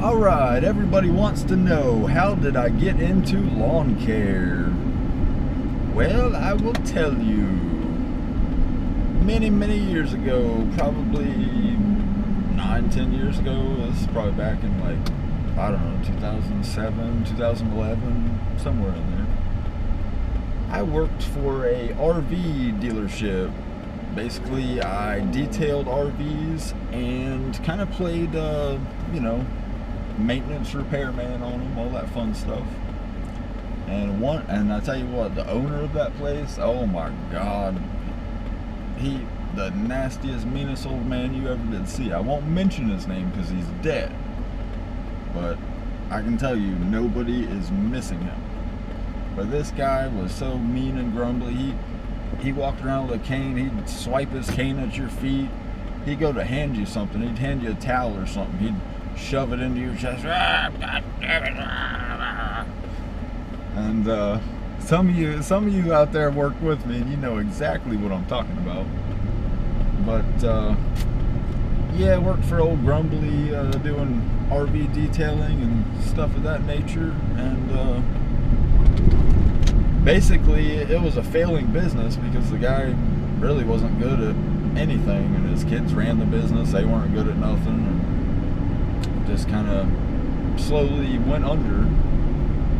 Alright, everybody wants to know, how did I get into lawn care? Well, I will tell you. Many years ago, probably 9-10 years ago, this is probably back in like, I don't know, 2007, 2011, somewhere in there. I worked for a RV dealership. Basically, I detailed RVs and kind of played, maintenance repairman on them, all that fun stuff. And I tell you what, the owner of that place, oh my God, the nastiest, meanest old man you ever did see. I won't mention his name because he's dead, but I can tell you, nobody is missing him. But this guy was so mean and grumbly. He walked around with a cane. He'd swipe his cane at your feet. He'd go to hand you something. He'd hand you a towel or something. He'd shove it into your chest. God damn it. And some of you out there worked with me, and you know exactly what I'm talking about. But yeah, I worked for old Grumbly, doing RV detailing and stuff of that nature. And basically, it was a failing business because the guy really wasn't good at anything, and his kids ran the business. They weren't good at nothing, and just kind of slowly went under.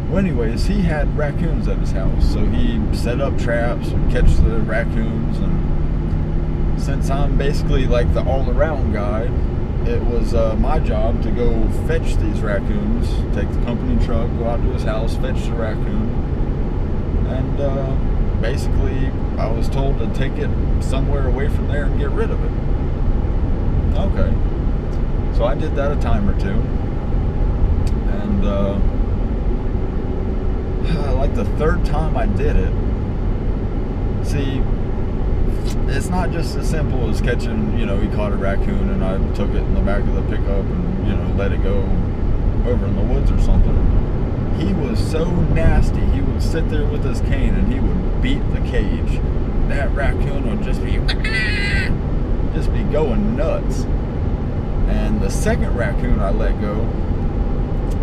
Well, anyways, he had raccoons at his house, so he set up traps and catch the raccoons. And since I'm basically like the all-around guy, it was my job to go fetch these raccoons, take the company truck, go out to his house, fetch the raccoon. And basically, I was told to take it somewhere away from there and get rid of it. Okay. So I did that a time or two. And like the third time I did it, see, it's not just as simple as catching, he caught a raccoon and I took it in the back of the pickup and, let it go over in the woods or something. He was so nasty. He would sit there with his cane and he would beat the cage. That raccoon would just be going nuts. And the second raccoon I let go,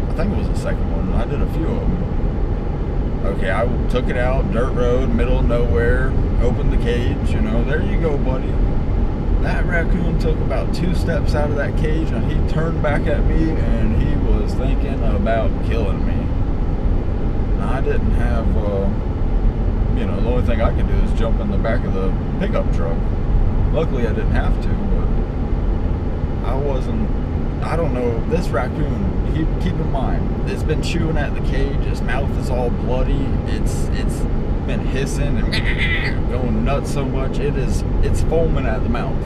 I think it was the second one, I did a few of them. Okay, I took it out, dirt road, middle of nowhere, opened the cage, there you go, buddy. That raccoon took about 2 steps out of that cage and he turned back at me and he was thinking about killing me. I didn't have, the only thing I could do is jump in the back of the pickup truck. Luckily I didn't have to, but I don't know, this raccoon, keep in mind, it's been chewing at the cage, its mouth is all bloody, it's been hissing and going nuts so much, it's foaming at the mouth.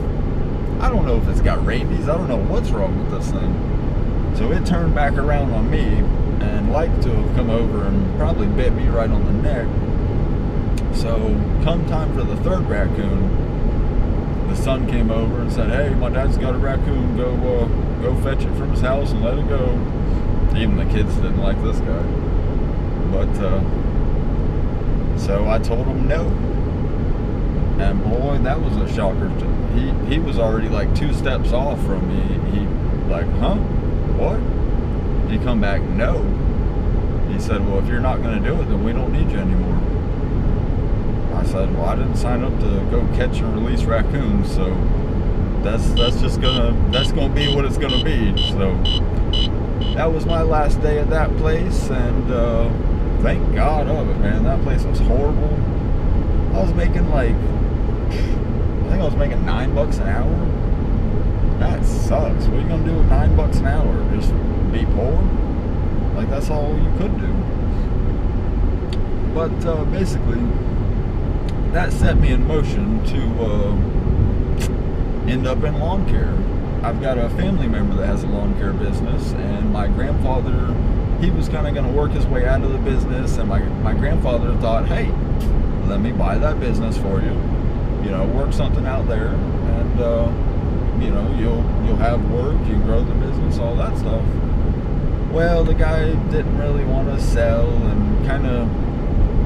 I don't know if it's got rabies, I don't know what's wrong with this thing. So it turned back around on me and like to have come over and probably bit me right on the neck. So come time for the third raccoon, the son came over and said, "Hey, my dad's got a raccoon, go fetch it from his house and let it go." Even the kids didn't like this guy. But so I told him no. And boy, that was a shocker. He was already like 2 steps off from me. He like, huh? What? He come back, no. He said, "Well, if you're not going to do it, then we don't need you anymore." I said, "Well, I didn't sign up to go catch and release raccoons, so that's gonna be what it's gonna be." So that was my last day at that place, and thank God of it, man. That place was horrible. I was making I think I was making $9 an hour. That sucks. What are you gonna do with $9 an hour? Just be poor? Like, that's all you could do. But basically, that set me in motion to end up in lawn care. I've got a family member that has a lawn care business, and my grandfather, he was kind of going to work his way out of the business, and my grandfather thought, "Hey, let me buy that business for you, work something out there, and you'll have work, you can grow the business, all that stuff." Well, the guy didn't really want to sell and kind of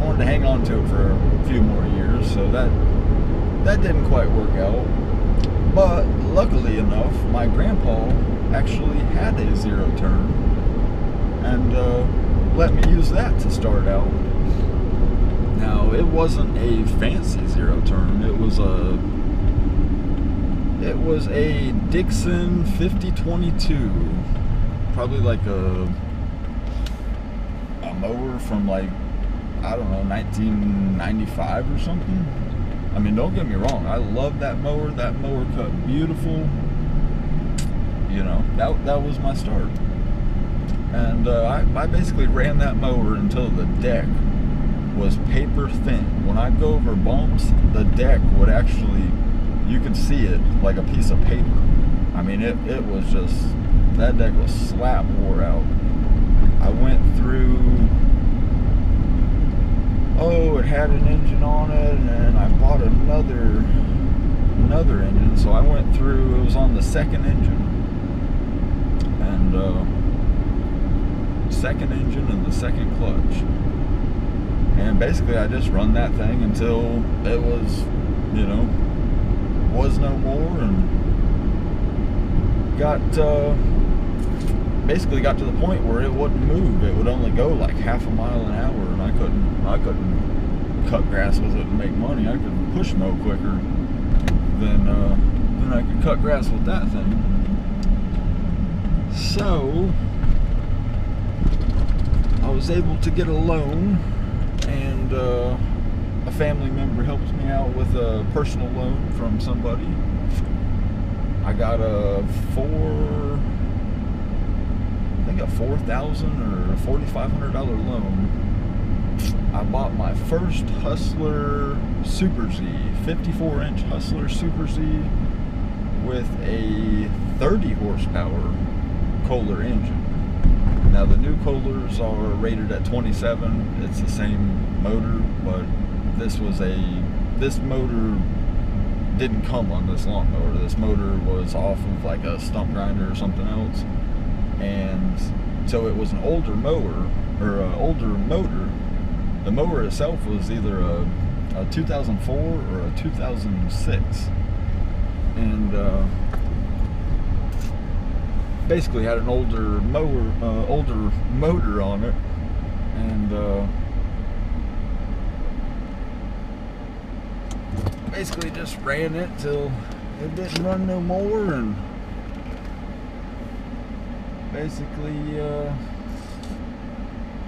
wanted to hang on to it for a few more years, so that didn't quite work out. But luckily enough, my grandpa actually had a zero turn and let me use that to start out. Now, it wasn't a fancy zero turn. It was a Dixon 5022, probably like a mower from like, I don't know, 1995 or something. I mean, don't get me wrong, I love that mower. That mower cut beautiful. You know, that was my start. And I basically ran that mower until the deck was paper thin. When I'd go over bumps, the deck would actually, you could see it like a piece of paper. I mean, it was just, that deck was slap wore out. I went through, it had an engine on it, and I bought another engine, so I went through, it was on the second engine, and second engine and the second clutch, and basically I just run that thing until it was, you know, was no more, and basically got to the point where it wouldn't move. It would only go like half a mile an hour, and I couldn't cut grass with it and make money. I could push mow quicker than I could cut grass with that thing. So I was able to get a loan, and a family member helped me out with a personal loan from somebody. I got a $4,000 or $4,500 loan. I bought my first Hustler Super Z, 54-inch Hustler Super Z with a 30 horsepower Kohler engine. Now the new Kohlers are rated at 27. It's the same motor, but this motor didn't come on this lawnmower. This motor was off of like a stump grinder or something else, and so it was an older mower, or an older motor. The mower itself was either a 2004 or a 2006, and basically had an older motor on it, and basically just ran it till it didn't run no more, and basically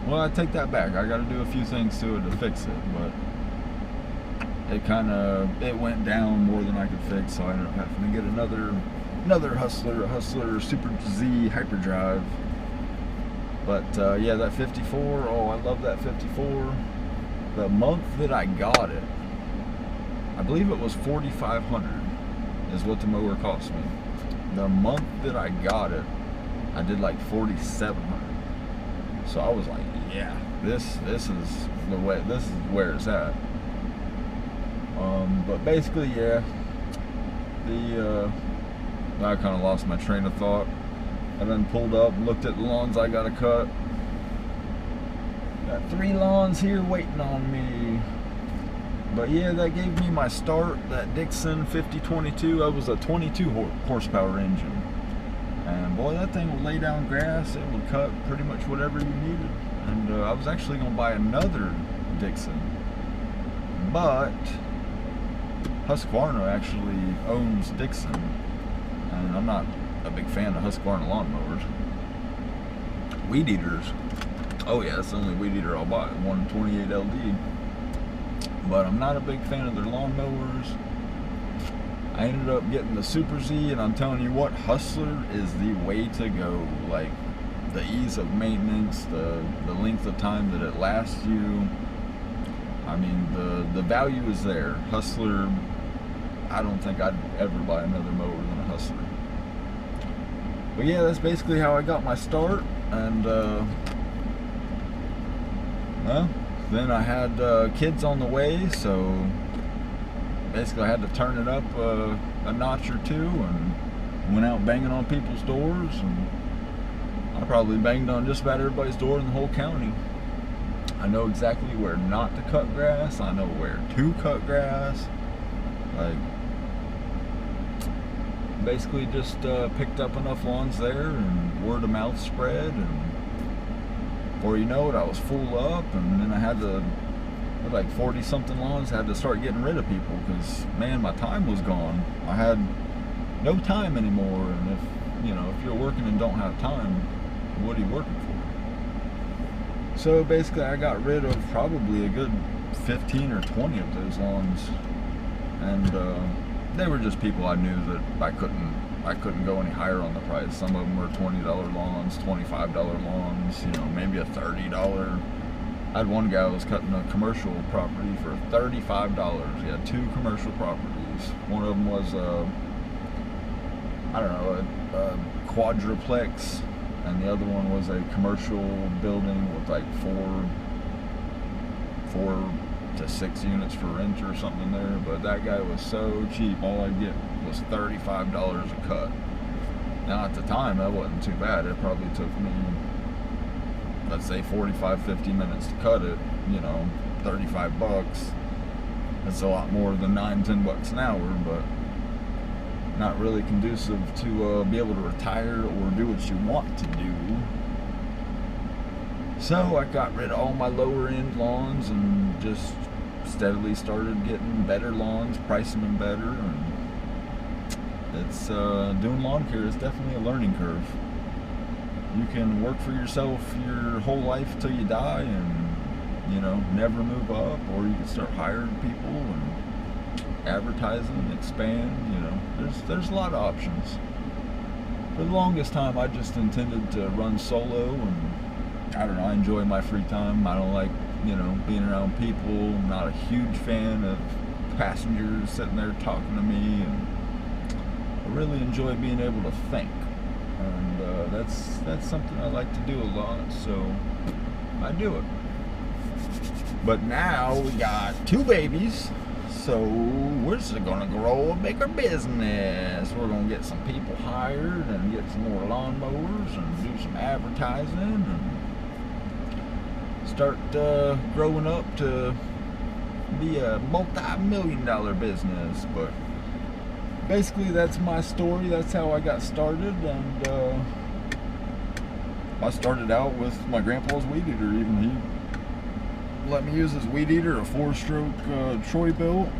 well, I take that back. I got to do a few things to it to fix it, but it went down more than I could fix, so I ended up having to get another Hustler, a Hustler Super Z Hyperdrive. But yeah, that 54, I love that 54. The month that I got it, I believe it was $4,500 is what the mower cost me. The month that I got it, I did like $4,700. So I was like, yeah, this is the way, this is where it's at. But basically, yeah, I kind of lost my train of thought. I then pulled up and looked at the lawns I gotta cut. Got 3 lawns here waiting on me. But yeah, that gave me my start, that Dixon 5022. That was a 22 horsepower engine. And boy, that thing would lay down grass. It would cut pretty much whatever you needed. And I was actually going to buy another Dixon. But Husqvarna actually owns Dixon. And I'm not a big fan of Husqvarna lawnmowers. Weed eaters. Oh yeah, that's the only weed eater I'll buy, 128 LD. But I'm not a big fan of their lawnmowers. I ended up getting the Super Z, and I'm telling you what, Hustler is the way to go. Like, the ease of maintenance, the length of time that it lasts you. I mean, the value is there. Hustler, I don't think I'd ever buy another mower than a Hustler. But yeah, that's basically how I got my start. And well, then I had kids on the way, so basically I had to turn it up a notch or two, and went out banging on people's doors, and I probably banged on just about everybody's door in the whole county. I know exactly where not to cut grass. I know where to cut grass. Like, basically just picked up enough lawns there, and word of mouth spread, and Before you know it, I was full up, and then I had like 40 something lawns, had to start getting rid of people because, man, my time was gone. I had no time anymore, and if you're working and don't have time, what are you working for? So basically I got rid of probably a good 15 or 20 of those lawns, and they were just people I knew that I couldn't go any higher on the price. Some of them were $20 lawns, $25 lawns, maybe a $30. I had one guy who was cutting a commercial property for $35. He had 2 commercial properties. One of them was a quadruplex, and the other one was a commercial building with like 4 to 6 units for rent or something there. But that guy was so cheap. All I'd get was $35 a cut. Now at the time that wasn't too bad. It probably took me, let's say, 45-50 minutes to cut it. $35. That's a lot more than $9-10 an hour, but not really conducive to be able to retire or do what you want to do. So I got rid of all my lower end lawns and just steadily started getting better lawns, pricing them better, and it's doing lawn care is definitely a learning curve. You can work for yourself your whole life till you die and never move up, or you can start hiring people and advertising, expand. There's a lot of options. For the longest time I just intended to run solo, and I enjoy my free time. I don't like being around people. I'm not a huge fan of passengers sitting there talking to me, and I really enjoy being able to think, and that's something I like to do a lot, so I do it. But now we got 2 babies, so we're just gonna grow a bigger business. We're gonna get some people hired and get some more lawnmowers and do some advertising and start growing up to be a multi-million-dollar business. But basically that's my story. That's how I got started, and I started out with my grandpa's weed eater. Even he let me use his weed eater, a 4-stroke Troy built.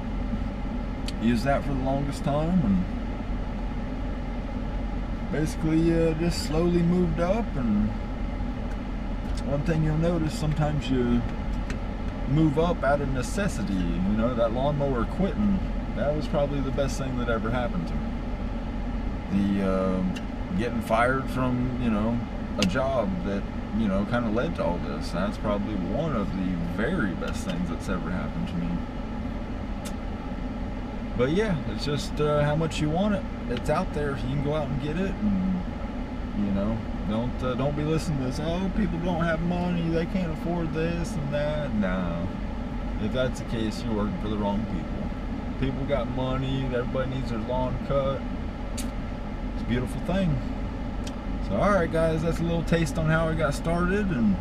Used that for the longest time, and basically just slowly moved up. And one thing you'll notice, sometimes you move up out of necessity. That lawnmower quitting, that was probably the best thing that ever happened to me. The getting fired from a job that kind of led to all this, that's probably one of the very best things that's ever happened to me. But yeah, it's just how much you want it. It's out there. You can go out and get it, and don't be listening to this. Oh, people don't have money, they can't afford this and that. No, if that's the case, you're working for the wrong people. People got money. Everybody needs their lawn cut. It's a beautiful thing. So, alright guys, that's a little taste on how I got started, and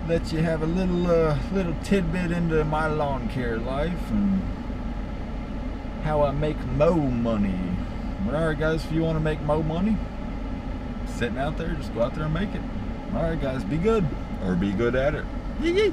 let you have a little tidbit into my lawn care life and how I make mo money. But alright guys, if you want to make mo money, sitting out there, just go out there and make it. Alright guys, be good, or be good at it. Yee yee.